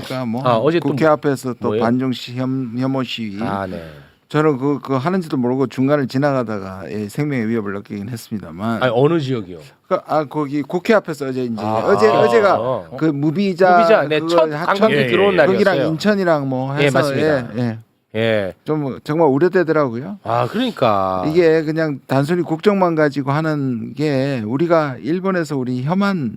그러니까 뭐 어제 또 국회 앞에서 또 뭐예요? 반중 혐오 시위. 네. 저는 그거 하는지도 모르고 중간을 지나가다가 생명의 위협을 느끼긴 했습니다만. 어느 지역이요? 거기 국회 앞에서 어제 이제 아, 어제가 그 무비자 네, 그거 첫 하천 관광객 들어온 날이었어요. 거기랑 인천이랑 뭐 해서 맞습니다. 좀 정말 우려되더라고요. 그러니까 이게 그냥 단순히 국정만 가지고 하는 게 우리가 일본에서 우리 혐한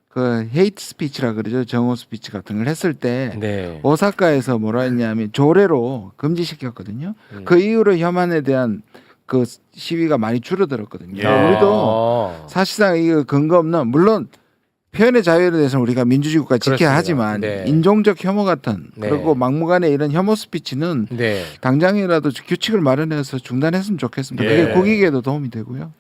그 헤이트 스피치라 그러죠. 정오 스피치 같은 걸 했을 때 오사카에서 뭐라 했냐면 조례로 금지시켰거든요. 그 이후로 혐한에 대한 그 시위가 많이 줄어들었거든요. 우리도 사실상 이거 근거 없는 물론 표현의 자유에 대해서는 우리가 민주주의국가 지켜야 하지만 인종적 혐오 같은 그리고 막무가내 이런 혐오 스피치는 당장이라도 규칙을 마련해서 중단했으면 좋겠습니다. 그게 국익에도 도움이 되고요.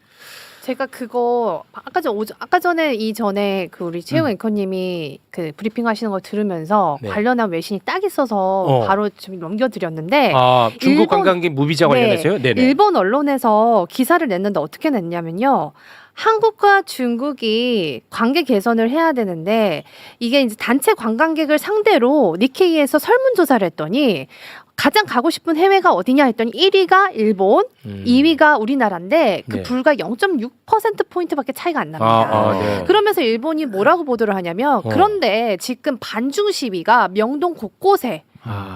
제가 그거 아까 전에 이전에 그 우리 최우 앵커님이 그 브리핑 하시는 거 들으면서 관련한 외신이 딱 있어서 바로 좀 넘겨드렸는데 중국 관광객 무비자 관련해서요? 네네. 일본 언론에서 기사를 냈는데 어떻게 냈냐면요. 한국과 중국이 관계 개선을 해야 되는데 이게 이제 단체 관광객을 상대로 니케이에서 설문조사를 했더니 가장 가고 싶은 해외가 어디냐 했더니 1위가 일본, 2위가 우리나라인데 그 불과 0.6%포인트밖에 차이가 안 납니다. 그러면서 일본이 뭐라고 보도를 하냐면 그런데 지금 반중 시위가 명동 곳곳에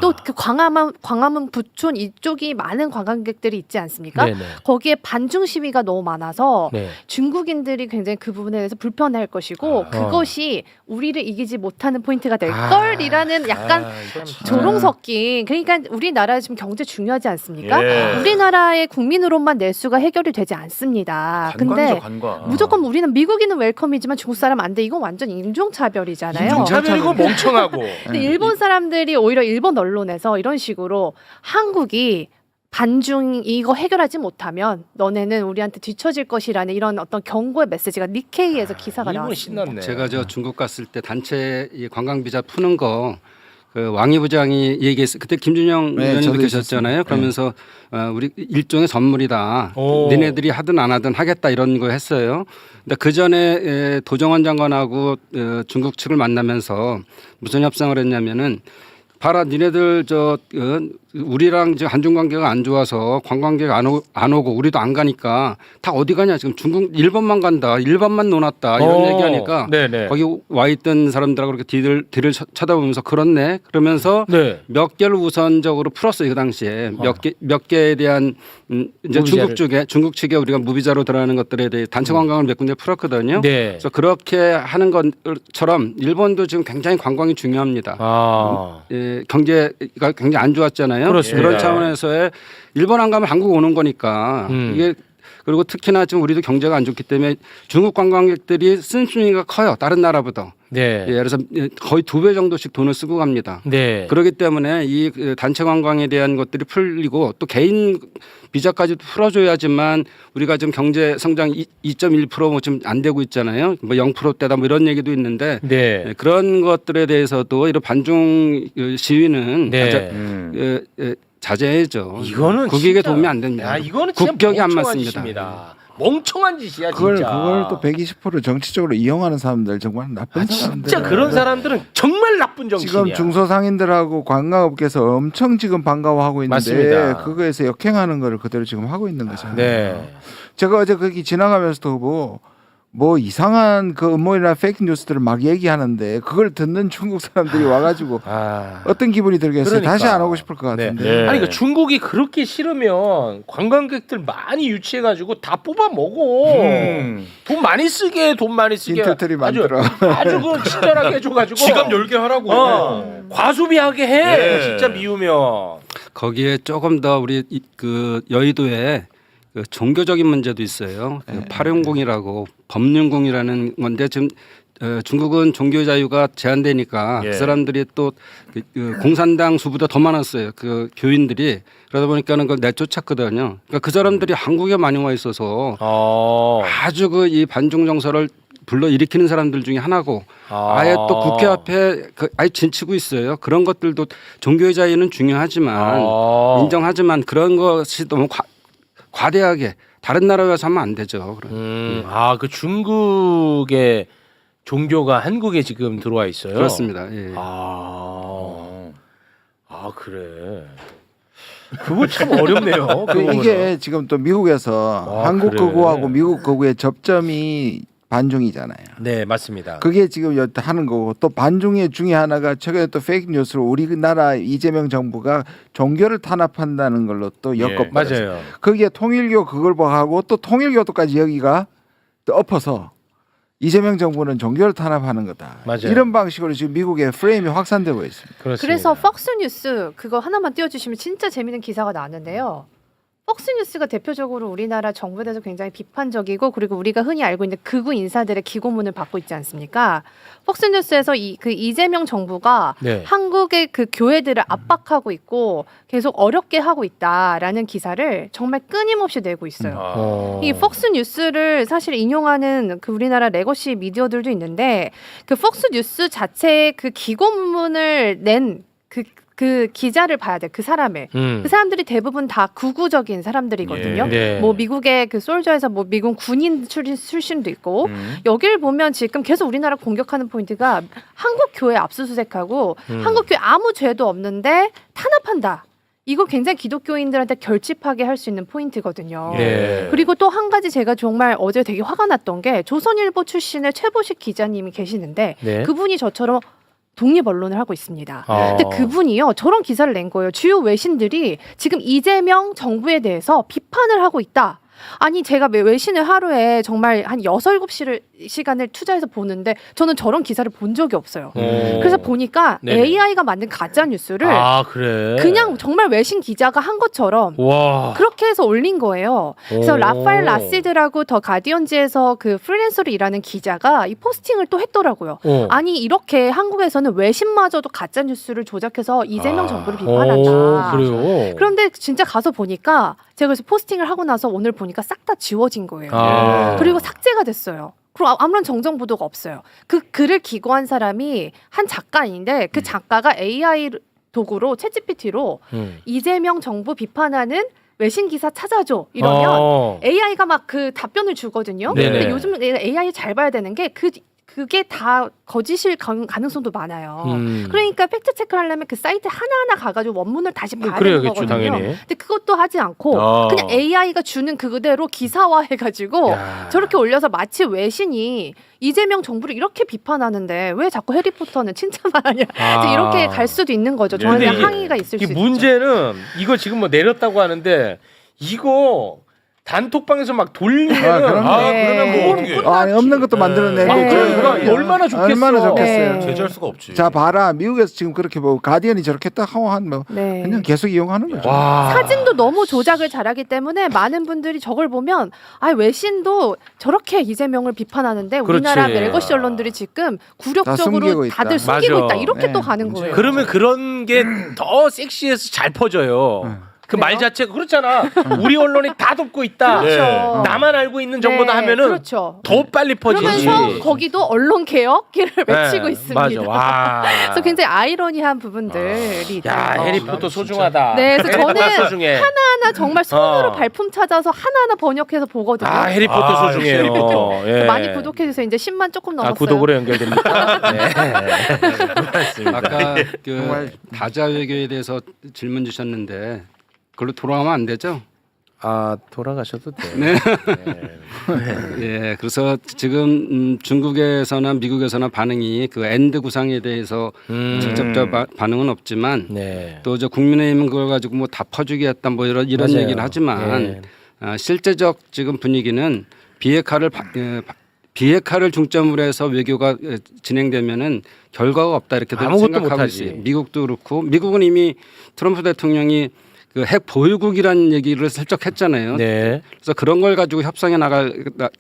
또 그 광화문 부촌 이쪽이 많은 관광객들이 있지 않습니까? 거기에 반중 시위가 너무 많아서 중국인들이 굉장히 그 부분에 대해서 불편해할 것이고 그것이 우리를 이기지 못하는 포인트가 될 걸이라는 약간 조롱 섞인 그러니까 우리나라 지금 경제 중요하지 않습니까? 우리나라의 국민으로만 내수가 해결이 되지 않습니다. 근데 무조건 우리는 미국인은 웰컴이지만 중국 사람 안 돼. 이건 완전 인종차별이잖아요. 인종차별이고 멍청하고. 근데 일본 사람들이 오히려 일본 언론에서 이런 식으로 한국이 반중 이거 해결하지 못하면 너네는 우리한테 뒤처질 것이라는 이런 어떤 경고의 메시지가 니케이에서 기사가 나왔습니다. 신났네. 제가 저 중국 갔을 때 단체 이 관광 비자 푸는 거 그 왕이 부장이 얘기했어. 그때 김준영 의원님도 계셨잖아요. 그러면서 우리 일종의 선물이다. 니네들이 하든 안 하든 하겠다 이런 거 했어요. 근데 그 전에 도정원 장관하고 중국 측을 만나면서 무슨 협상을 했냐면은 봐라 니네들 우리랑 이제 한중 관계가 안 좋아서 관광객 안 오고 우리도 안 가니까 다 어디 가냐 지금 중국 일본만 간다 일본만 논았다 이런 얘기하니까 거기 와 있던 사람들하고 그렇게 뒤를 쳐다보면서 그렇네 그러면서 몇 개를 우선적으로 풀었어요 그 당시에 몇 개에 대한 이제 중국 측에 우리가 무비자로 들어가는 것들에 대해 단체 관광을 몇 군데 풀었거든요. 그래서 그렇게 하는 것처럼 일본도 지금 굉장히 관광이 중요합니다. 경제가 굉장히 안 좋았잖아요. 그런 차원에서의 일본 안 가면 한국 오는 거니까 이게 그리고 특히나 지금 우리도 경제가 안 좋기 때문에 중국 관광객들이 쓴순위가 커요. 다른 나라보다. 예를 들어서 거의 2배 정도씩 돈을 쓰고 갑니다. 그렇기 때문에 이 단체 관광에 대한 것들이 풀리고 또 개인 비자까지도 풀어줘야지만 우리가 지금 경제 성장 2.1% 뭐 지금 안 되고 있잖아요. 뭐 0%대다 뭐 이런 얘기도 있는데 그런 것들에 대해서도 이런 반중 시위는 자제해야죠. 이거는 국익에 도움이 안 됩니다. 이거는 국격이 안 맞습니다. 맞습니다. 멍청한 짓이야 그걸 진짜. 또 120% 정치적으로 이용하는 사람들 정말 나쁜 사람들. 진짜 그런 사람들은 정말 나쁜 정치인이야. 지금 중소상인들하고 관광업계에서 엄청 지금 반가워하고 있는데 맞습니다. 그거에서 역행하는 거를 그대로 지금 하고 있는 거잖아요. 제가 어제 거기 지나가면서도 뭐 이상한 그 음모이나 페이크 뉴스들을 막 얘기하는데 그걸 듣는 중국 사람들이 와가지고 어떤 기분이 들겠어요? 다시 안 오고 싶을 것 같은데. 아니 그 중국이 그렇게 싫으면 관광객들 많이 유치해가지고 다 뽑아 먹어. 돈 많이 쓰게 인터털이 만들어. 아주 그 친절하게 해줘가지고 지갑 열게 하라고. 과소비하게 해. 진짜 미우면. 거기에 조금 더 우리 그 여의도에 그 종교적인 문제도 있어요. 그 파룡궁이라고 법륜궁이라는 건데 지금 중국은 종교 자유가 제한되니까 그 사람들이 또 그 공산당 수보다 더 많았어요. 그 교인들이 그러다 보니까는 그걸 내쫓았거든요. 그러니까 그 사람들이 한국에 많이 와 있어서 아주 그 이 반중 정서를 불러 일으키는 사람들 중에 하나고 아예 또 국회 앞에 아예 진치고 있어요. 그런 것들도 종교의 자유는 중요하지만 인정하지만 그런 것이 너무 과대하게 다른 나라에 가서 하면 안 되죠. 그 중국의 종교가 한국에 지금 들어와 있어요. 그렇습니다. 예. 그래. 그거 참 어렵네요. 그 부분은. 이게 지금 또 미국에서 한국 그래. 거구하고 미국 거구의 접점이 반중이잖아요. 네, 맞습니다. 그게 지금 하는 거고 또 반중의 중에 하나가 최근에 또 페이크 뉴스로 우리나라 이재명 정부가 종교를 탄압한다는 걸로 또 엮어버렸어요. 맞아요. 거기에 통일교 그걸 하고 또 통일교도까지 여기가 또 엎어서 이재명 정부는 종교를 탄압하는 거다. 맞아요. 이런 방식으로 지금 미국의 프레임이 확산되고 있습니다. 그렇습니다. 그래서 폭스뉴스 그거 하나만 띄워주시면 진짜 재밌는 기사가 나왔는데요. 폭스뉴스가 대표적으로 우리나라 정부에 대해서 굉장히 비판적이고 그리고 우리가 흔히 알고 있는 극우 인사들의 기고문을 받고 있지 않습니까? 폭스뉴스에서 그 이재명 정부가 네. 한국의 그 교회들을 압박하고 있고 계속 어렵게 하고 있다라는 기사를 정말 끊임없이 내고 있어요. 이 폭스뉴스를 사실 인용하는 그 우리나라 레거시 미디어들도 있는데 그 폭스뉴스 자체의 그 기고문을 낸 그 기자를 봐야 돼. 그 사람을. 그 사람들이 대부분 다 극우적인 사람들이거든요. 네. 뭐 미국의 그 솔저에서 뭐 미국 군인 출신도 있고 여기를 보면 지금 계속 우리나라 공격하는 포인트가 한국 교회 압수수색하고 한국 교회 아무 죄도 없는데 탄압한다. 이거 굉장히 기독교인들한테 결집하게 할 수 있는 포인트거든요. 네. 그리고 또 한 가지 제가 정말 어제 되게 화가 났던 게 조선일보 출신의 최보식 기자님이 계시는데 네. 그분이 저처럼 독립 언론을 하고 있습니다. 아. 근데 그분이요 저런 기사를 낸 거예요. 주요 외신들이 지금 이재명 정부에 대해서 비판을 하고 있다. 아니 제가 외신을 하루에 정말 한 6-7시간을 투자해서 보는데 저는 저런 기사를 본 적이 없어요. 그래서 보니까 네네. AI가 만든 가짜 뉴스를 그래. 그냥 정말 외신 기자가 한 것처럼 와. 그렇게 해서 올린 거예요. 그래서 오. 라파엘 라시드라고 더 가디언지에서 그 프리랜서로 일하는 기자가 이 포스팅을 또 했더라고요. 아니 이렇게 한국에서는 외신마저도 가짜 뉴스를 조작해서 이재명 정부를 비판한다. 그래요. 그런데 진짜 가서 보니까 제가 그래서 포스팅을 하고 나서 오늘 보니까 싹 다 지워진 거예요. 그리고 삭제가 됐어요. 그리고 아무런 정정 보도가 없어요. 그 글을 기고한 사람이 한 작가인데 그 작가가 AI 도구로 챗GPT로 이재명 정부 비판하는 외신 기사 찾아줘 이러면 AI가 막 그 답변을 주거든요. 네네. 근데 요즘 AI 잘 봐야 되는 게 그게 다 거짓일 가능성도 많아요. 그러니까 팩트 체크를 하려면 그 사이트 하나하나 가가지고 원문을 다시 봐야 되는 그래야겠죠, 거거든요. 당연히. 근데 그것도 하지 않고 그냥 AI가 주는 그대로 기사화해가지고 저렇게 올려서 마치 외신이 이재명 정부를 이렇게 비판하는데 왜 자꾸 해리포터는 칭찬만 하냐 이렇게 갈 수도 있는 거죠. 저한테 근데 이게- 항의가 있을 수 있죠. 문제는 이거 지금 뭐 내렸다고 하는데 이거 단톡방에서 막 돌리면은 그럼요. 네. 그거는 뭐 아니 없는 것도 만들어내고 네. 그러니까 얼마나 좋겠어. 얼마나 좋겠어요. 네. 제재할 수가 없지. 자 봐라 미국에서 지금 그렇게 보고 가디언이 저렇게 딱 하고 뭐 네. 그냥 계속 이용하는 거죠. 와. 사진도 너무 조작을 잘하기 때문에 많은 분들이 저걸 보면 외신도 저렇게 이재명을 비판하는데 우리나라 그렇지. 레거시 언론들이 지금 다 굴욕적으로 숨기고 있다. 다들 숨기고 맞아. 있다 이렇게 네, 또 가는 문제예요. 거예요. 그러면 그런 게 더 섹시해서 잘 퍼져요. 그 말 자체가 그렇잖아. 우리 언론이 다 돕고 있다. 그렇죠. 네. 나만 알고 있는 정보다 네, 하면은 그렇죠. 더 빨리 퍼지지. 그러면서 거기도 언론 개혁기를 외치고 네, 있습니다. 맞아. 와. 그래서 굉장히 아이러니한 부분들이 있다. 야, 해리포터 소중하다. 네, 그래서 해리포터 저는 소중해. 하나하나 정말 손으로 어. 발품 찾아서 하나하나 번역해서 보거든요. 해리포터 아, 소중해요. 해리포터. 예. 많이 구독해주세요. 이제 10만 조금 넘었어요. 구독으로 연결됩니까? 네. 맞습니다. 아까 정말- 그 다자 외교에 대해서 질문 주셨는데 그걸로 돌아가면 안 되죠? 돌아가셔도 돼요. 네. 예, 그래서 지금 중국에서나 미국에서나 반응이 그 엔드 구상에 대해서 직접적 반응은 없지만 네. 또 저 국민의힘은 그걸 가지고 뭐 다 퍼주겠다 뭐 이런 맞아요. 얘기를 하지만 실제적 지금 분위기는 비핵화를 중점으로 해서 외교가 진행되면은 결과가 없다 이렇게 아무것도 생각하고 못하지. 있어요. 미국도 그렇고 미국은 이미 트럼프 대통령이 그 핵 보유국이라는 얘기를 슬쩍 했잖아요. 네. 그래서 그런 걸 가지고 협상에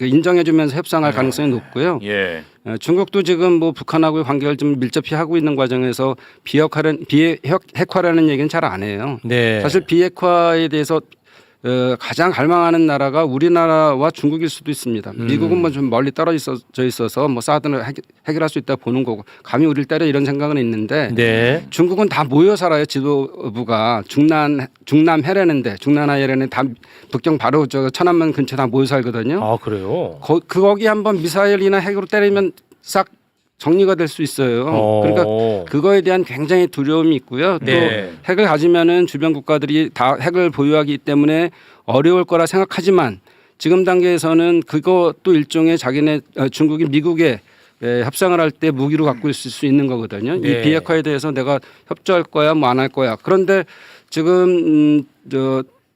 인정해주면서 협상할 가능성이 높고요. 예. 중국도 지금 뭐 북한하고의 관계를 좀 밀접히 하고 있는 과정에서 비핵화라는 얘기는 잘 안 해요. 네. 사실 비핵화에 대해서 가장 갈망하는 나라가 우리나라와 중국일 수도 있습니다. 미국은 뭐 좀 멀리 떨어져 있어서 뭐 사드는 해결할 수 있다 보는 거고 감히 우리를 때려 이런 생각은 있는데 네. 중국은 다 모여 살아요. 지도부가 중남 해례는데 중남해례는 다 북경 바로 저 천안문 근처 다 모여 살거든요. 그래요? 거기 한번 미사일이나 핵으로 때리면 싹 정리가 될 수 있어요. 그러니까 그거에 대한 굉장히 두려움이 있고요. 또 네. 핵을 가지면은 주변 국가들이 다 핵을 보유하기 때문에 어려울 거라 생각하지만 지금 단계에서는 그것도 일종의 자기네 중국이 미국에 협상을 할 때 무기로 갖고 있을 수 있는 거거든요. 네. 이 비핵화에 대해서 내가 협조할 거야, 뭐 안 할 거야. 그런데 지금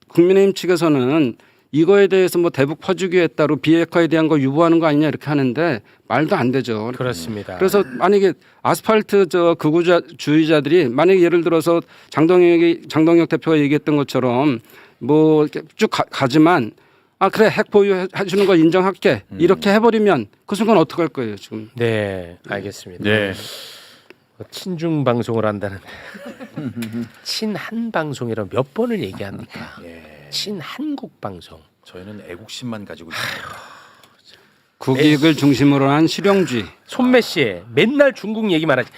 국민의힘 측에서는 이거에 대해서 뭐 대북 퍼주기에 따로 비핵화에 대한 거 유보하는 거 아니냐 이렇게 하는데 말도 안 되죠. 그렇습니다. 그래서 만약에 아스팔트 극우주의자들이 만약에 예를 들어서 장동혁 대표가 얘기했던 것처럼 뭐 이렇게 쭉 가지만 아 그래 핵 보유해 주는 걸 인정할게 이렇게 해버리면 그 순간 어떡할 거예요 지금. 네, 알겠습니다. 네. 친중 방송을 한다는데 친한 방송이라고 몇 번을 얘기합니까? 친한국 방송. 저희는 애국심만 가지고 있습니다. 국익을 중심으로 한 실용주의. 손매 씨 맨날 중국 얘기만 하지.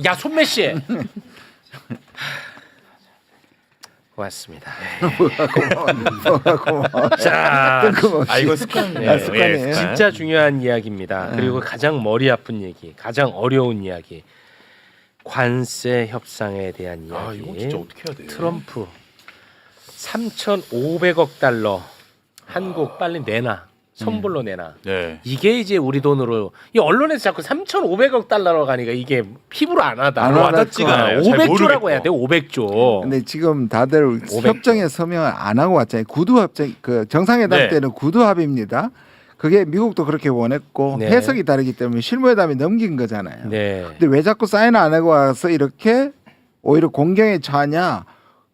야 손매 씨. 고맙습니다. 고마워. 자, 뜬금없이. 아 이거 습관. 네, 습관이에요. 진짜 중요한 이야기입니다. 그리고 가장 머리 아픈 얘기, 가장 어려운 이야기, 관세 협상에 대한 이야기. 아 이거 진짜 어떻게 해야 돼? 트럼프 3,500억 달러 한국 빨리 내놔. 선불로 내놔. 네. 이게 이제 우리 돈으로 이 언론에서 자꾸 3,500억 달러로 가니까 이게 피부로 안 하다. 안 와닿지가 와닿고. 않아요. 잘 500조라고 모르겠고. 해야 돼. 500조. 근데 지금 다들 500조. 협정에 서명을 안 하고 왔잖아요. 구두 협정 그 정상회담 네. 때는 구두 합의입니다. 그게 미국도 그렇게 원했고 네. 해석이 다르기 때문에 실무회담에 넘긴 거잖아요. 네. 근데 왜 자꾸 사인 안 하고 와서 이렇게 오히려 공경에 처하냐?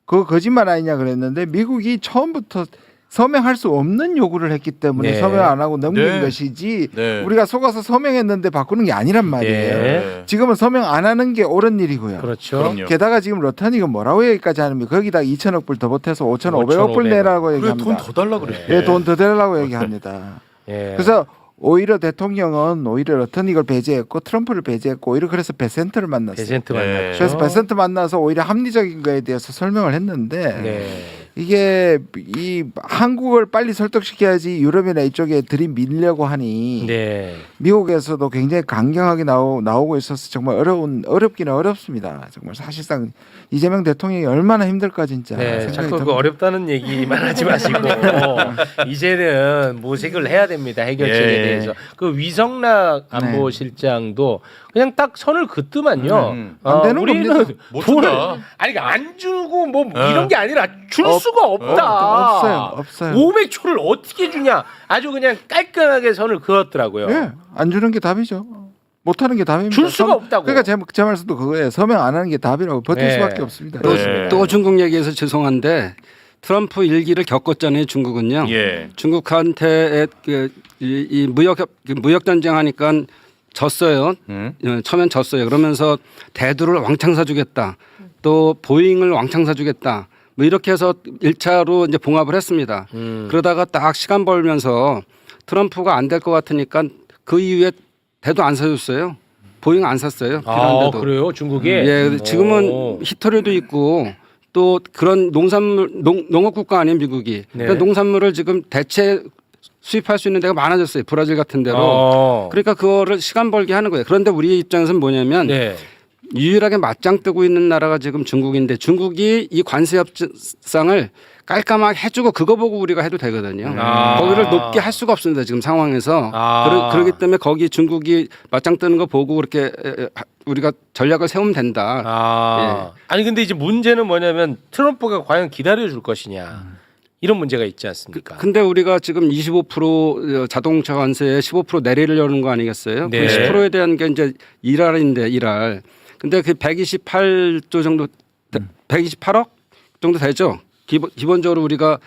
그거 거짓말 아니냐 그랬는데 미국이 처음부터 서명할 수 없는 요구를 했기 때문에 네. 서명 안 하고 넘긴 네. 것이지 네. 우리가 속아서 서명했는데 바꾸는 게 아니란 말이에요. 네. 지금은 서명 안 하는 게 옳은 일이고요. 그렇죠. 그럼요. 게다가 지금 러터니가 뭐라고 얘기까지 하냐면 거기다 2천억 불 더 보태서 5,500억 불 5,500억. 내라고 그래 얘기합니다. 돈 더 달라 그래. 예, 돈 더 내라고 얘기합니다. 예. 그래서 오히려 대통령은 오히려 러터닉을 배제했고 트럼프를 배제했고 오히려 그래서 베센트를 만났어요. 베센트 네. 만났죠. 그래서 베센트 만나서 오히려 합리적인 거에 대해서 설명을 했는데 네. 이게 이 한국을 빨리 설득시켜야지 유럽이나 이쪽에 들이밀려고 하니 네. 미국에서도 굉장히 강경하게 나오고 있어서 정말 어렵기는 어렵습니다. 정말 사실상 이재명 대통령이 얼마나 힘들까 진짜. 네, 생각이 자꾸 그 듭니다. 어렵다는 얘기만 하지 마시고 이제는 모색을 해야 됩니다. 해결책에 예. 대해서. 그 위성락 안보실장도 그냥 딱 선을 긋더만요. 안 되는 우리는 겁니다. 못 돈을 준다. 아니 안 주고 뭐 예. 이런 게 아니라 줄 수가 없다. 없어요. 500초를 어떻게 주냐? 아주 그냥 깔끔하게 선을 그었더라고요. 예, 안 주는 게 답이죠. 못하는 게 답입니다. 줄 수가 없다고. 그러니까 제 말씀도 그거예요. 서명 안 하는 게 답이라고 버틸 네. 수밖에 없습니다. 또, 네. 또 중국 얘기해서 죄송한데 트럼프 일기를 겪었잖아요. 중국은요. 예. 중국한테 이 무역 전쟁하니까 졌어요. 처음엔 졌어요. 그러면서 대두를 왕창 사주겠다. 또 보잉을 왕창 사주겠다. 뭐 이렇게 해서 1차로 이제 봉합을 했습니다. 그러다가 딱 시간 벌면서 트럼프가 안 될 것 같으니까 그 이후에 대도 안 사줬어요. 보잉 안 샀어요. 필요한데도. 그래요? 중국에? 예, 근데 지금은 히터리도 있고 또 그런 농산물 농업 국가 아니에요 미국이. 네. 그러니까 농산물을 지금 대체 수입할 수 있는 데가 많아졌어요. 브라질 같은 데로. 그러니까 그거를 시간 벌게 하는 거예요. 그런데 우리 입장에서는 뭐냐면 네. 유일하게 맞짱 뜨고 있는 나라가 지금 중국인데 중국이 이 관세 협상을 깔끔하게 해주고 그거 보고 우리가 해도 되거든요. 거기를 높게 할 수가 없습니다. 지금 상황에서. 그러기 때문에 거기 중국이 맞짱 뜨는 거 보고 그렇게 우리가 전략을 세우면 된다. 아니 근데 이제 문제는 뭐냐면 트럼프가 과연 기다려줄 것이냐. 이런 문제가 있지 않습니까? 근데 우리가 지금 25% 자동차 관세에 15% 내리려는 거 아니겠어요? 네. 그 10%에 대한 게 이제 일할인데 일할. 근데 그 128조 정도 128억 정도 되죠. 기본적으로 우리가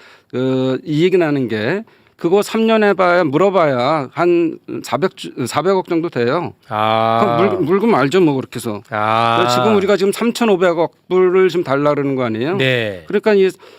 이 얘기 나는 게 그거 3년 해봐야 물어봐야 한 400억 정도 돼요. 그럼 물금 알죠 뭐 그렇게 해서. 지금 우리가 지금 3,500억 불을 지금 달라 그러는 거 아니에요? 네. 그러니까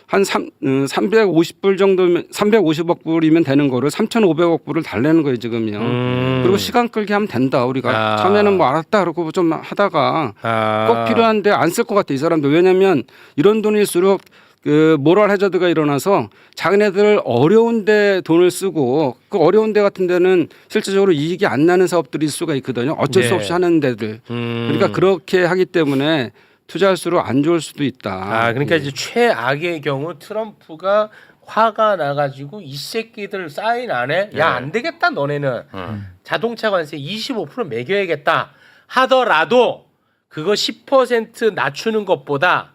한 350불 정도면 350억 불이면 되는 거를 3,500억 불을 달래는 거예요 지금요. 그리고 시간 끌게 하면 된다. 우리가 처음에는 뭐 알았다 그러고 좀 하다가 꼭 필요한데 안 쓸 것 같아 이 사람들. 왜냐하면 이런 돈일수록 그 모럴 해저드가 일어나서 자기네들 어려운데 돈을 쓰고 그 어려운 데 같은 데는 실질적으로 이익이 안 나는 사업들이 있을 수가 있거든요. 어쩔 수 네. 없이 하는 데들. 그러니까 그렇게 하기 때문에 투자할수록 안 좋을 수도 있다. 아, 그러니까 예. 이제 최악의 경우 트럼프가 화가 나가지고 이 새끼들 사인 안 해? 야, 안 되겠다 너네는. 자동차 관세 25% 매겨야겠다 하더라도 그거 10% 낮추는 것보다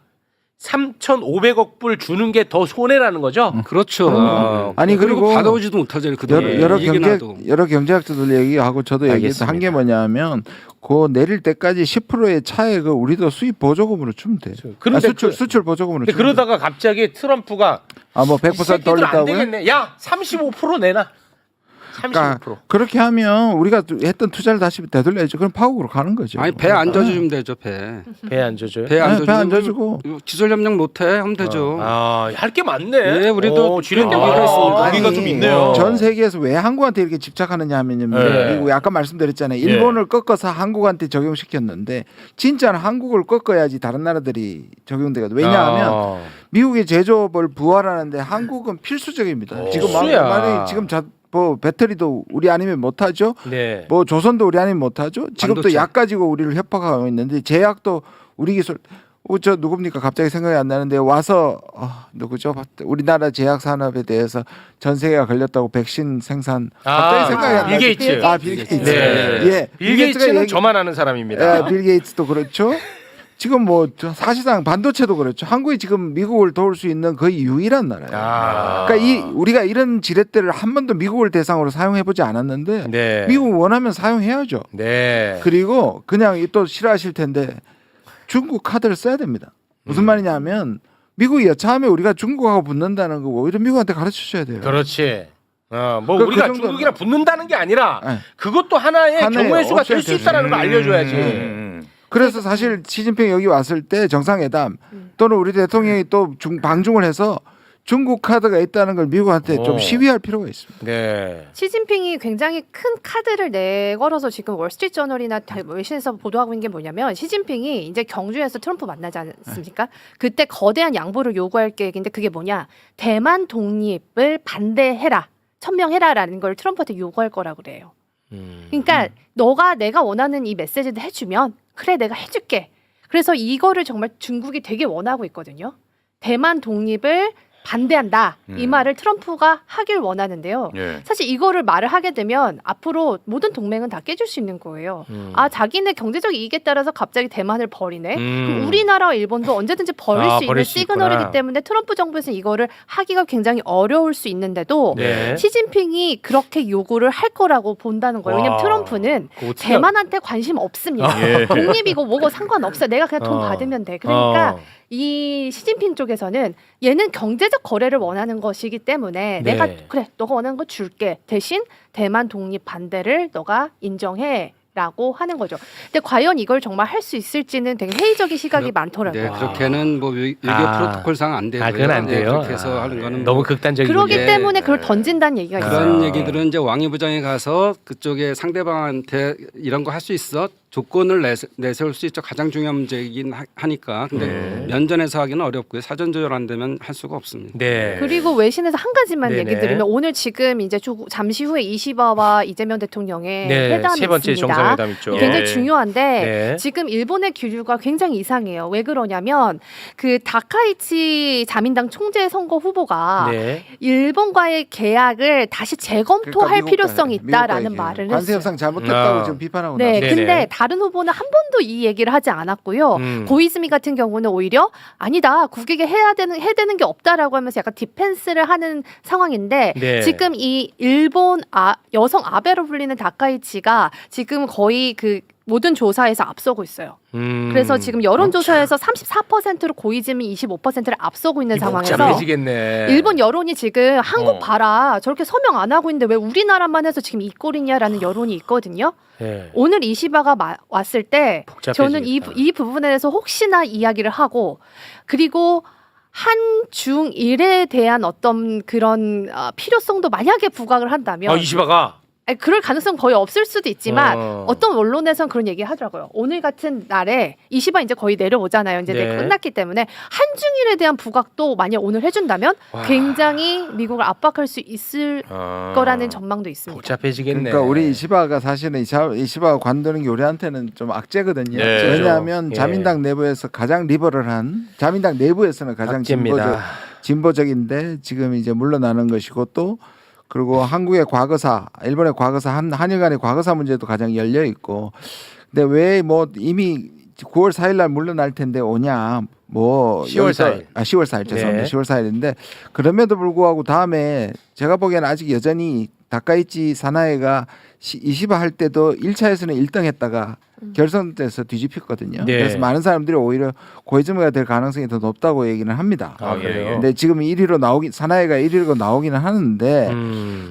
3,500억 불 주는 게 더 손해라는 거죠. 그렇죠. 아니, 그리고 받아오지도 못하잖아요. 그동안 여러 경제학자들 얘기하고 저도 얘기했던 한 게 뭐냐면 그 내릴 때까지 10%의 차액을 우리도 수입 보조금으로 주면 돼. 그런데 수출 보조금으로. 근데 주면 그러다가 갑자기 트럼프가 뭐 이 100% 새끼들 안 돌렸다고요? 되겠네. 야, 35% 내놔. 35%. 그러니까 그렇게 하면 우리가 했던 투자를 다시 되돌려야죠. 그럼 파국으로 가는 거죠. 아니 배 안 져주면 되죠. 배. 배 안 져줘요? 배 안 배 안 져주고 져주고. 기술 협력 못해 하면 되죠. 아, 할 게 많네. 예, 우리도 지렛대 아, 많이 있습니다. 거기가 좀 있네요. 전 세계에서 왜 한국한테 이렇게 집착하느냐 하면요. 네. 미국이 아까 말씀드렸잖아요. 일본을 꺾어서 한국한테 적용시켰는데 진짜는 한국을 꺾어야지 다른 나라들이 적용되거든요. 왜냐하면 미국의 제조업을 부활하는데 한국은 필수적입니다. 지금 필수야. 말이 지금 뭐 배터리도 우리 아니면 못하죠. 네. 뭐 조선도 우리 아니면 못하죠. 지금 또 반도체. 약 가지고 우리를 협박하고 있는데 제약도 우리 기술. 저 누굽니까? 갑자기 생각이 안 나는데 와서 누구죠? 우리나라 제약 산업에 대해서 전 세계가 걸렸다고 백신 생산. 갑자기 생각이 안 나요. 빌 게이츠. 빌 게이츠. 네. 예. 빌 게이츠는 저만 아는 사람입니다. 빌 게이츠도 그렇죠. 지금 뭐 사실상 반도체도 그렇죠. 한국이 지금 미국을 도울 수 있는 거의 유일한 나라예요. 그러니까 우리가 이런 지렛대를 한 번도 미국을 대상으로 사용해 보지 않았는데 네. 미국 원하면 사용해야죠. 네. 그리고 그냥 또 싫어하실 텐데 중국 카드를 써야 됩니다. 무슨 말이냐면 미국이 여차하면 우리가 중국하고 붙는다는 거 오히려 미국한테 가르쳐 줘야 돼요. 그렇지. 뭐 그 우리가 정도는- 중국이랑 붙는다는 게 아니라 네. 그것도 하나의 경우의 수가 될 수 옵션이 있다는 걸 알려줘야지. 그래서 사실 시진핑이 여기 왔을 때 정상회담 또는 우리 대통령이 또 방중을 해서 중국 카드가 있다는 걸 미국한테 좀 시위할 필요가 있습니다. 네. 시진핑이 굉장히 큰 카드를 내걸어서 지금 월스트리트저널이나 외신에서 보도하고 있는 게 뭐냐면 시진핑이 이제 경주에서 트럼프 만나지 않습니까? 그때 거대한 양보를 요구할 계획인데 그게 뭐냐? 대만 독립을 반대해라, 천명해라라는 걸 트럼프한테 요구할 거라고 그래요. 그러니까 내가 원하는 이 메시지를 해주면 그래 내가 해줄게. 그래서 이거를 정말 중국이 되게 원하고 있거든요. 대만 독립을 반대한다. 이 말을 트럼프가 하길 원하는데요. 예. 사실 이거를 말을 하게 되면 앞으로 모든 동맹은 다 깨질 수 있는 거예요. 아, 자기네 경제적 이익에 따라서 갑자기 대만을 버리네. 그럼 우리나라와 일본도 언제든지 버릴 수 있는 버릴 수 시그널이기 있구나. 때문에 트럼프 정부에서는 이거를 하기가 굉장히 어려울 수 있는데도 네. 시진핑이 그렇게 요구를 할 거라고 본다는 거예요. 왜냐면 와. 트럼프는 그거 어떻게 대만한테 관심 없습니다. 예. 독립이고 뭐고 상관없어요. 내가 그냥 돈 받으면 돼. 그러니까 이 시진핑 쪽에서는 얘는 경제적 거래를 원하는 것이기 때문에 네. 내가 그래 너가 원하는 거 줄게. 대신 대만 독립 반대를 너가 인정해. 라고 하는 거죠. 근데 과연 이걸 정말 할 수 있을지는 되게 회의적인 시각이 많더라고요. 네, 그렇게는 뭐 외교 프로토콜상 안 되고요. 그건 안 돼요. 그렇게 해서 하는 거는 너무 뭐 극단적인 그러기 거지. 때문에 그걸 던진다는 얘기가 있어요. 그런 얘기들은 이제 왕이 부장에 가서 그쪽에 상대방한테 이런 거 할 수 있어 조건을 내세울 수 있죠. 가장 중요한 문제이긴 하니까. 근데 면전에서 하기는 어렵고요. 사전 조율 안 되면 할 수가 없습니다. 네. 그리고 외신에서 한 가지만 네네. 얘기 드리면 오늘 지금 이제 잠시 후에 이시바와 이재명 대통령의 네, 회담이 세 번째 있습니다. 정상회담 있죠. 굉장히 예. 중요한데 네. 지금 일본의 기류가 굉장히 이상해요. 왜 그러냐면 그 다카이치 자민당 총재 선거 후보가 네. 일본과의 계약을 다시 재검토할 그러니까 필요성이 미국과 있다라는 얘기해요. 말을 관세 했어요. 협상 잘못했다고 아. 지금 비판하고 네, 나서. 네네. 근데 다른 후보는 한 번도 이 얘기를 하지 않았고요. 고이즈미 같은 경우는 오히려 아니다, 국익에 해야 되는 게 없다라고 하면서 약간 디펜스를 하는 상황인데 네. 지금 이 일본 여성 아베로 불리는 다카이치가 지금 거의 그 모든 조사에서 앞서고 있어요. 그래서 지금 여론조사에서 34%로 고이즈미 25%를 앞서고 있는 상황에서 복잡해지겠네. 일본 여론이 지금 한국 봐라 저렇게 서명 안 하고 있는데 왜 우리나라만 해서 지금 이 꼴이냐라는 여론이 있거든요. 네. 오늘 이시바가 왔을 때 복잡해지겠다. 저는 이 부분에 대해서 혹시나 이야기를 하고 그리고 한중일에 대한 어떤 그런 필요성도 만약에 부각을 한다면 이시바가 아니, 그럴 가능성 거의 없을 수도 있지만 어떤 언론에선 그런 얘기 하더라고요. 오늘 같은 날에 이시바 이제 거의 내려오잖아요. 이제 네. 끝났기 때문에 한중일에 대한 부각도 만약 오늘 해준다면 굉장히 미국을 압박할 수 있을 거라는 전망도 있습니다. 복잡해지겠네. 그러니까 우리 이시바가 사실은 이시바가 관두는 게 우리한테는 좀 악재거든요. 네. 왜냐하면 예. 자민당 내부에서 가장 리버럴한 자민당 내부에서는 가장 악재입니다. 진보적인데 지금 이제 물러나는 것이고 또 그리고 한국의 과거사, 일본의 과거사, 한일 간의 과거사 문제도 가장 열려 있고. 근데 왜 뭐 이미 9월 4일 날 물러날 텐데 오냐? 뭐 10월 4일. 10월 4일 죄송합니다. 네. 10월 4일인데 그럼에도 불구하고 다음에 제가 보기에는 아직 여전히 다카이치 사나이가 이시바 할 때도 1차에서는 1등 했다가 결선에서 뒤집혔거든요. 네. 그래서 많은 사람들이 오히려 고이즈무가 될 가능성이 더 높다고 얘기는 합니다. 아, 그래요? 근데 지금 1위로 사나이가 1위로 나오기는 하는데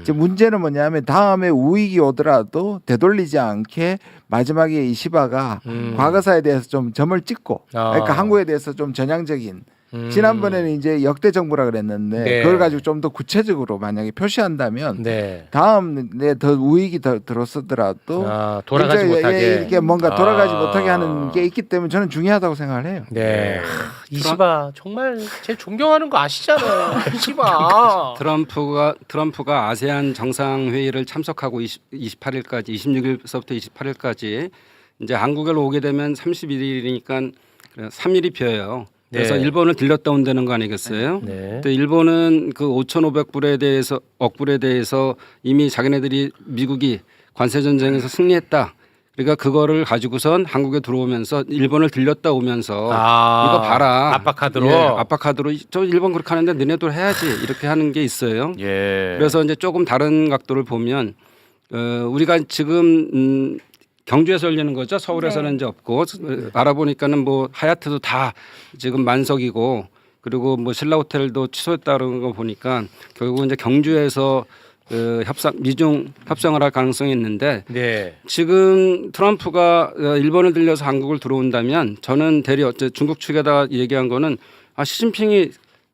이제 문제는 뭐냐면 다음에 우익이 오더라도 되돌리지 않게 마지막에 이시바가 과거사에 대해서 좀 점을 찍고 그러니까 한국에 대해서 좀 전향적인 지난번에는 이제 역대 정부라 그랬는데 네. 그걸 가지고 좀 더 구체적으로 만약에 표시한다면 네. 다음에 더 우익이 더 들었더라도 돌아가지 이제 못하게 이렇게 뭔가 돌아가지 못하게 하는 게 있기 때문에 저는 중요하다고 생각을 해요. 네. 이시바 정말 제 존경하는 거 아시잖아요. 이시바. 트럼프가 아세안 정상회의를 참석하고 28일까지 26일서부터 28일까지 이제 한국에 오게 되면 31일이니까 3일이 비어요. 그래서 네. 일본을 들렸다 온다는 거 아니겠어요? 네. 근데 일본은 그 5,500불에 대해서 억불에 대해서 이미 자기네들이 미국이 관세 전쟁에서 승리했다. 그러니까 그거를 가지고선 한국에 들어오면서 일본을 들렸다 오면서 이거 봐라. 압박하도록. 예, 압박하도록 저 일본 그렇게 하는데 너네도 해야지 이렇게 하는 게 있어요. 예. 그래서 이제 조금 다른 각도를 보면 우리가 지금 경주에서 열리는 거죠. 서울에서는 네. 이제 없고 알아보니까는 뭐 하얏트도 다 지금 만석이고 그리고 뭐 신라 호텔도 취소했다는 거 보니까 결국 이제 경주에서 미중 협상을 할 가능성이 있는데 네. 지금 트럼프가 일본을 들려서 한국을 들어온다면 저는 대리 중국 측에다 얘기한 거는 시진핑이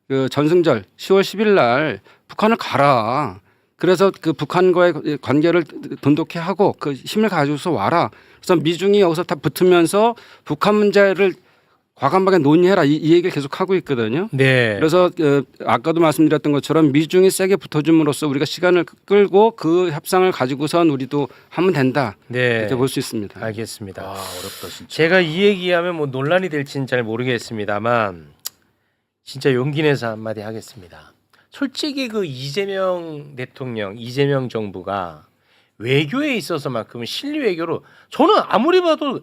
그 전승절 10월 10일 날 북한을 가라. 그래서 그 북한과의 관계를 돈독히 하고 그 힘을 가지고서 와라. 그래서 미중이 여기서 다 붙으면서 북한 문제를 과감하게 논의해라 이 얘기를 계속 하고 있거든요. 네. 그래서 아까도 말씀드렸던 것처럼 미중이 세게 붙어줌으로써 우리가 시간을 끌고 그 협상을 가지고선 우리도 하면 된다. 네. 이렇게 볼 수 있습니다. 알겠습니다. 어렵다 진짜. 제가 이 얘기하면 뭐 논란이 될지는 잘 모르겠습니다만 진짜 용기 내서 한마디 하겠습니다. 솔직히 그 이재명 대통령, 이재명 정부가 외교에 있어서만큼은 실리 외교로 저는 아무리 봐도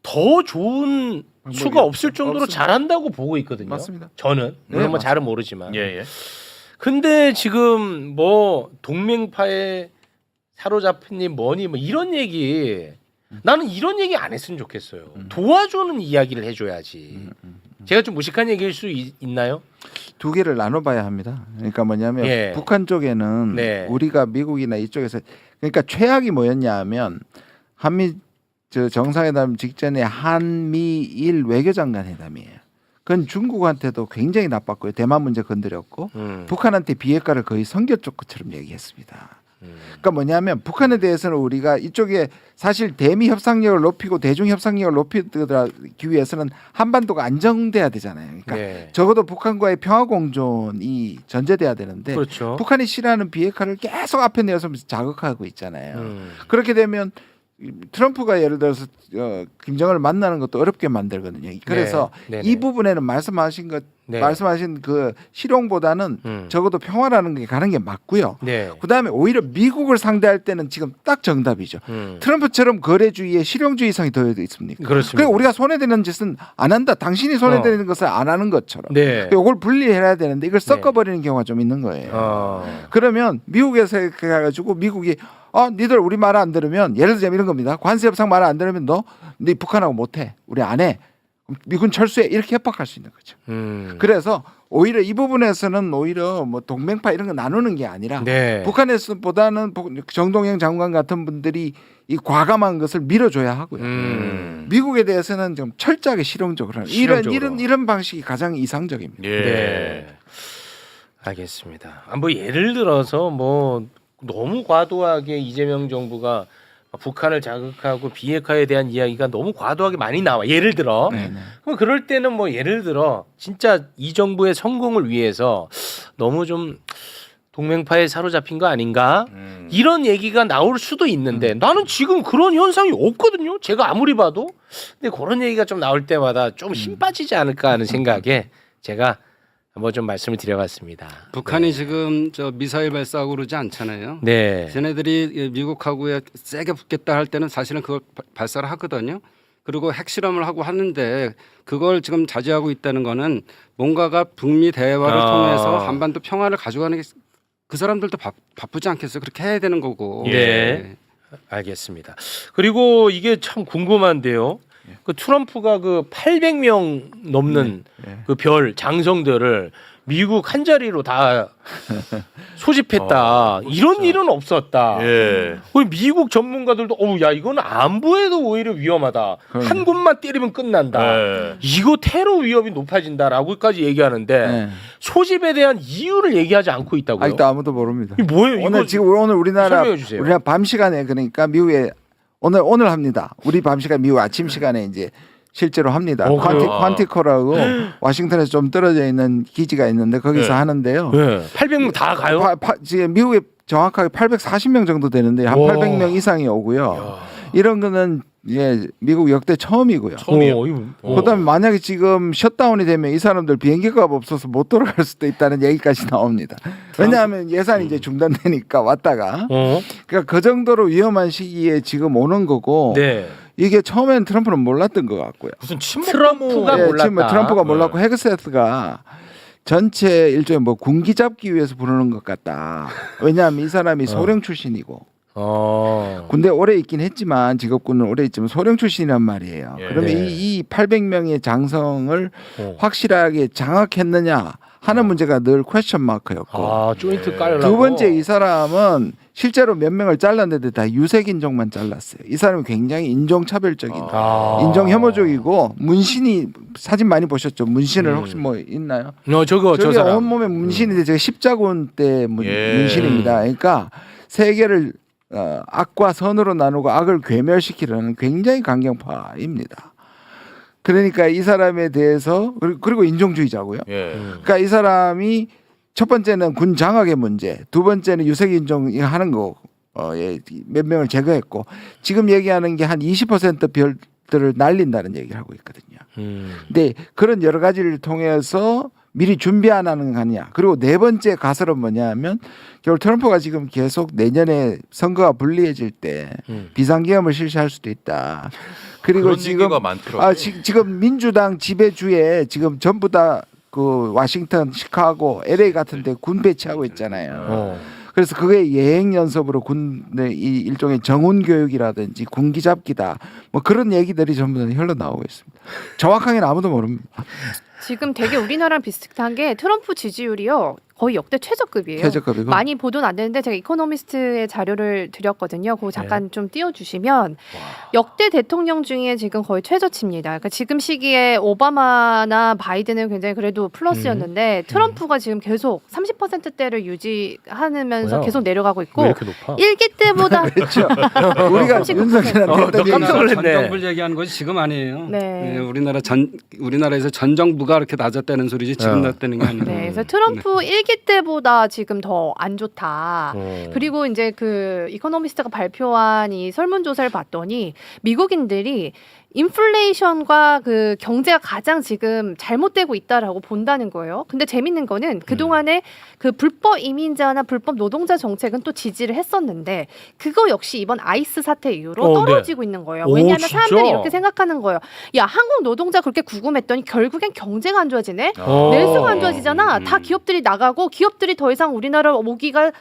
더 좋은 수가 없을 정도로 없습니다. 잘한다고 보고 있거든요. 맞습니다. 저는 물론 네, 뭐 잘은 모르지만. 예, 예. 근데 지금 뭐 동맹파에 사로잡힌니 뭐니 뭐 이런 얘기 나는 이런 얘기 안 했으면 좋겠어요. 도와주는 이야기를 해줘야지. 제가 좀 무식한 얘기일 수 있나요? 두 개를 나눠봐야 합니다. 그러니까 뭐냐면 예. 북한 쪽에는 네. 우리가 미국이나 이쪽에서 그러니까 최악이 뭐였냐면 한미 정상회담 직전에 한미일 외교장관 회담이에요. 그건 중국한테도 굉장히 나빴고요. 대만 문제 건드렸고 북한한테 비핵화를 거의 선결적 것처럼 얘기했습니다. 그러니까 뭐냐면 북한에 대해서는 우리가 이쪽에 사실 대미 협상력을 높이고 대중 협상력을 높이기 위해서는 한반도가 안정돼야 되잖아요. 그러니까 네. 적어도 북한과의 평화 공존이 전제돼야 되는데 그렇죠. 북한이 싫어하는 비핵화를 계속 앞에 내서면서 자극하고 있잖아요. 그렇게 되면 트럼프가 예를 들어서 김정은을 만나는 것도 어렵게 만들거든요. 그래서 네. 이 부분에는 말씀하신 그 실용보다는 적어도 평화라는 게 가는 게 맞고요. 네. 그다음에 오히려 미국을 상대할 때는 지금 딱 정답이죠. 트럼프처럼 거래주의에 실용주의성이 더 있습니까? 그렇습니다. 그러니까 우리가 손해되는 짓은 안 한다. 당신이 손해되는 것을 안 하는 것처럼. 네. 이걸 분리해야 되는데 이걸 섞어버리는 경우가 좀 있는 거예요. 그러면 미국에서 이렇게 해가지고 미국이 니들 우리 말 안 들으면 예를 들자면 이런 겁니다. 관세 협상 말 안 들으면 네 북한하고 못해. 우리 안 해. 미군 철수해. 이렇게 협박할 수 있는 거죠. 그래서 오히려 이 부분에서는 오히려 뭐 동맹파 이런 거 나누는 게 아니라 네. 북한에서보다는 정동영 장관 같은 분들이 이 과감한 것을 밀어줘야 하고요. 미국에 대해서는 좀 철저하게 실용적으로 하는 이런 방식이 가장 이상적입니다. 예. 네. 알겠습니다. 뭐 예를 들어서 뭐 너무 과도하게 이재명 정부가 북한을 자극하고 비핵화에 대한 이야기가 너무 과도하게 많이 나와. 예를 들어. 그럼 그럴 때는 뭐 예를 들어 진짜 이 정부의 성공을 위해서 너무 좀 동맹파에 사로잡힌 거 아닌가? 이런 얘기가 나올 수도 있는데 나는 지금 그런 현상이 없거든요. 제가 아무리 봐도. 근데 그런 얘기가 좀 나올 때마다 좀 힘 빠지지 않을까 하는 생각에 제가 한번 좀 말씀을 드려봤습니다. 북한이 지금 저 미사일 발사하고 그러지 않잖아요. 네. 쟤네들이 미국하고 세게 붙겠다 할 때는 사실은 그걸 발사를 하거든요. 그리고 핵실험을 하고 하는데 그걸 지금 자제하고 있다는 거는 뭔가가 북미 대화를 통해서 한반도 평화를 가져가는 게 그 사람들도 바쁘지 않겠어요? 그렇게 해야 되는 거고. 네. 알겠습니다. 그리고 이게 참 궁금한데요. 그 트럼프가 그 800명 넘는 그 별 장성들을 미국 한 자리로 다 소집했다. 이런 일은 없었다. 예. 우리 미국 전문가들도 야 이거는 안보에도 오히려 위험하다. 한 곳만 때리면 끝난다. 예. 이거 테러 위협이 높아진다라고까지 얘기하는데 네. 소집에 대한 이유를 얘기하지 않고 있다고요? 아직도 아무도 모릅니다. 이게 뭐예요? 오늘 이거 지금 오늘 우리나라 설명해 주세요. 밤 시간에 그러니까 미국에 오늘 합니다. 우리 밤 시간 미국 아침 시간에 이제 실제로 합니다. 그래요? 퀀티코라고 워싱턴에서 좀 떨어져 있는 기지가 있는데 거기서 네. 하는데요. 네. 800명 다 가요? 지금 미국에 정확하게 840명 정도 되는데 한 와. 800명 이상이 오고요. 이런 거는 미국 역대 처음이고요. 그다음에 만약에 지금 셧다운이 되면 이 사람들 비행기값 없어서 못 돌아갈 수도 있다는 얘기까지 나옵니다. 왜냐하면 예산이 이제 중단되니까 왔다가 그러니까 그 정도로 위험한 시기에 지금 오는 거고 네. 이게 처음엔 트럼프는 몰랐던 것 같고요. 무슨 침묵 트럼프가 예, 몰랐다. 지금 트럼프가 몰랐고 헤그세스가 전체 일종의 뭐 군기 잡기 위해서 부르는 것 같다. 왜냐하면 이 사람이 소령 출신이고 군대 오래 있긴 했지만 직업군은 오래 있지만 소령 출신이란 말이에요. 예. 그러면 네. 이 800명의 장성을 확실하게 장악했느냐 하는 문제가 늘 퀘스천 마크였고 조인트 깔려고. 두 번째 이 사람은 실제로 몇 명을 잘랐는데 다 유색 인종만 잘랐어요. 이 사람은 굉장히 인종차별적인 인종 혐오적이고 문신이 사진 많이 보셨죠? 문신을 혹시 뭐 있나요? 저 저게 사람. 온몸에 문신인데 제가 십자군 때 예. 문신입니다. 그러니까 세계를 악과 선으로 나누고 악을 괴멸시키려는 굉장히 강경파입니다. 그러니까 이 사람에 대해서 그리고 인종주의자고요. 예. 그러니까 이 사람이 첫 번째는 군 장악의 문제, 두 번째는 유색 인종 하는 거 몇 명을 제거했고 지금 얘기하는 게 한 20% 별들을 날린다는 얘기를 하고 있거든요. 근데 그런 여러 가지를 통해서 미리 준비 안 하는 거 아니냐. 그리고 네 번째 가설은 뭐냐면 결국 트럼프가 지금 계속 내년에 선거가 불리해질 때 비상계엄을 실시할 수도 있다. 그리고 그런 지금 얘기가 많더라고요. 지금 민주당 지배주에 지금 전부 다 그 워싱턴, 시카고, LA 같은데 군 배치하고 있잖아요. 그래서 그게 예행 연습으로 군의 이 일종의 정훈 교육이라든지 군기 잡기다. 뭐 그런 얘기들이 전부 다 흘러나오고 있습니다. 정확하게는 아무도 모릅니다. 지금 되게 우리나라랑 비슷한 게 트럼프 지지율이요. 거의 역대 최저급이에요. 최저급이고. 많이 보도는 안 되는데 제가 이코노미스트의 자료를 드렸거든요. 그거 잠깐 좀 띄워주시면 역대 대통령 중에 지금 거의 최저치입니다. 그러니까 지금 시기에 오바마나 바이든은 굉장히 그래도 플러스였는데 트럼프가 지금 계속 30%대를 유지하면서 뭐야? 계속 내려가고 있고 왜 이렇게 높아? 1기 때보다 그렇죠. 우리가 39%. 윤석열한테 했던 깜짝 놀랐네. 전 정부를 얘기하는 것이 지금 아니에요. 네. 우리나라에서 전 정부가 그렇게 낮았다는 소리지 지금 낮다는 게 아니에요. 네, 그래서 트럼프 1기 때보다 지금 더 안 좋다. 그리고 이제 그 이코노미스트가 발표한 이 설문조사를 봤더니 미국인들이 인플레이션과 그 경제가 가장 지금 잘못되고 있다라고 본다는 거예요. 근데 재밌는 거는 그동안에 그 불법 이민자나 불법 노동자 정책은 또 지지를 했었는데 그거 역시 이번 아이스 사태 이후로 떨어지고 있는 거예요. 오, 왜냐하면 진짜? 사람들이 이렇게 생각하는 거예요. 야, 한국 노동자 그렇게 구금했더니 결국엔 경제가 안 좋아지네. 내수가 안 좋아지잖아. 다 기업들이 나가고 기업들이 더 이상 우리나라 오기가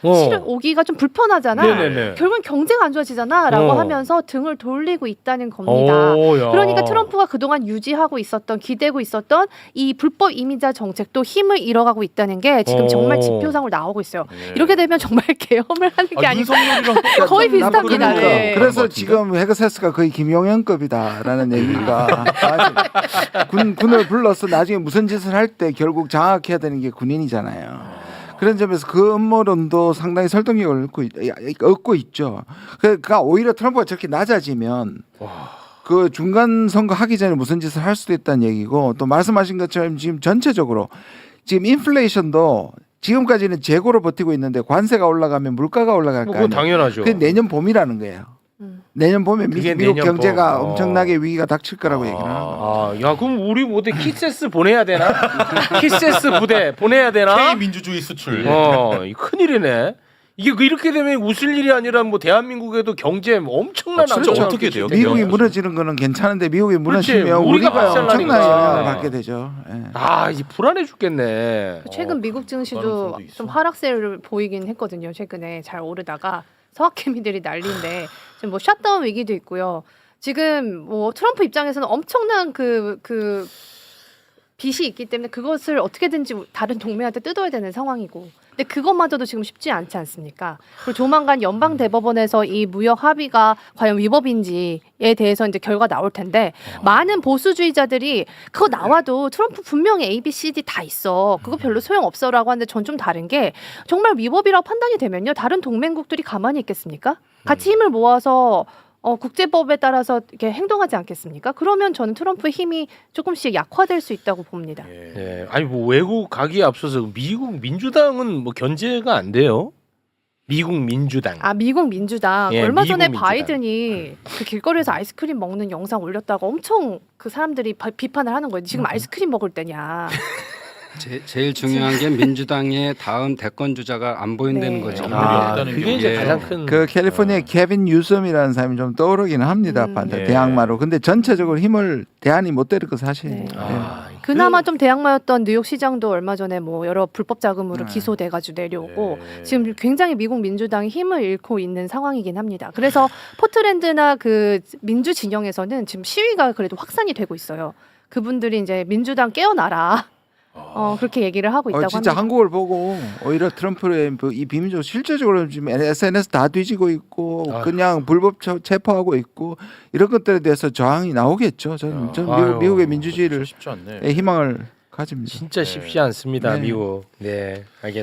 좀 불편하잖아. 네네네. 결국은 경제가 안 좋아지잖아라고 하면서 등을 돌리고 있다는 겁니다. 그러니까 트럼프가 그동안 유지하고 있었던 기대고 있었던 이 불법 이민자 정책도 힘을 잃어가고 있다는 게 지금 정말 지표상으로 나오고 있어요. 이렇게 되면 정말 계엄을 하는 게 아니고 거의 비슷합니다. 네. 그래서 지금 헤그세스가 거의 김용현급이다라는 얘기가 군을 불러서 나중에 무슨 짓을 할 때 결국 장악해야 되는 게 군인이잖아요. 그런 점에서 그 음모론도 상당히 설득력을 얻고 있죠. 그러니까 오히려 트럼프가 저렇게 낮아지면 그 중간 선거 하기 전에 무슨 짓을 할 수도 있다는 얘기고 또 말씀하신 것처럼 지금 전체적으로 지금 인플레이션도 지금까지는 재고로 버티고 있는데 관세가 올라가면 물가가 올라갈 거 그건 아니에요. 당연하죠. 그게 내년 봄이라는 거예요. 내년 봄에 그게 미국 내년 경제가 봄. 엄청나게 위기가 닥칠 거라고 얘기를 하고. 야 그럼 우리 뭐 어디 키세스 보내야 되나? 키세스 부대 보내야 되나? K 민주주의 수출. 이 큰일이네. 이게 이렇게 되면 웃을 일이 아니라 뭐 대한민국에도 경제 엄청난 진짜 악영향을 어떻게 돼요? 끼칠 미국이 텐데요. 무너지는 거는 괜찮은데 미국이 무너지면 우리가 우리가 엄청난 박살나니까. 영향을 받게 되죠. 예. 이제 불안해 죽겠네. 최근 미국 증시도 가능성도 있어. 좀 하락세를 보이긴 했거든요. 최근에 잘 오르다가 서학개미들이 난리인데 지금 뭐 셧다운 위기도 있고요. 지금 뭐 트럼프 입장에서는 엄청난 그 빚이 있기 때문에 그것을 어떻게든지 다른 동맹한테 뜯어야 되는 상황이고. 근데 그것마저도 지금 쉽지 않지 않습니까? 그리고 조만간 연방 대법원에서 이 무역 합의가 과연 위법인지에 대해서 이제 결과 나올 텐데 많은 보수주의자들이 그거 나와도 트럼프 분명히 A, B, C, D 다 있어. 그거 별로 소용 없어라고 하는데 전 좀 다른 게 정말 위법이라고 판단이 되면요 다른 동맹국들이 가만히 있겠습니까? 같이 힘을 모아서 국제법에 따라서 이렇게 행동하지 않겠습니까? 그러면 저는 트럼프의 힘이 조금씩 약화될 수 있다고 봅니다. 네. 아니 뭐 외국 가기에 앞서서 미국 민주당은 뭐 견제가 안 돼요? 미국 민주당. 미국 민주당 예, 얼마 미국 전에 민주당. 바이든이 그 길거리에서 아이스크림 먹는 영상 올렸다가 엄청 그 사람들이 비판을 하는 거예요. 지금 아이스크림 먹을 때냐. 제일 중요한 게 민주당의 다음 대권 주자가 안 보인다는 네. 거죠. 없다는 그게 이제 게. 가장 큰. 그 캘리포니아의 케빈 뉴섬이라는 사람이 좀 떠오르기는 합니다. 예. 대항마로. 근데 전체적으로 힘을 대안이 못 때릴 거 사실이에요. 네. 그나마 좀 대항마였던 뉴욕 시장도 얼마 전에 뭐 여러 불법 자금으로 네. 기소돼가지고 내려오고 네. 지금 굉장히 미국 민주당이 힘을 잃고 있는 상황이긴 합니다. 그래서 포트랜드나 그 민주 진영에서는 지금 시위가 그래도 확산이 되고 있어요. 그분들이 이제 민주당 깨어나라. 그렇게 얘기를 하고 있다고 진짜 합니다. 한국을 보고 오히려 트럼프의 이 비민주 실제적으로 지금 SNS 다 뒤지고 있고 그냥 불법 체포하고 있고 이런 것들에 대해서 저항이 나오겠죠. 저는 미국의 민주주의를 쉽지 않네. 희망을 가집니다. 진짜 쉽지 않습니다. 네. 미국. 네, 알겠습니다.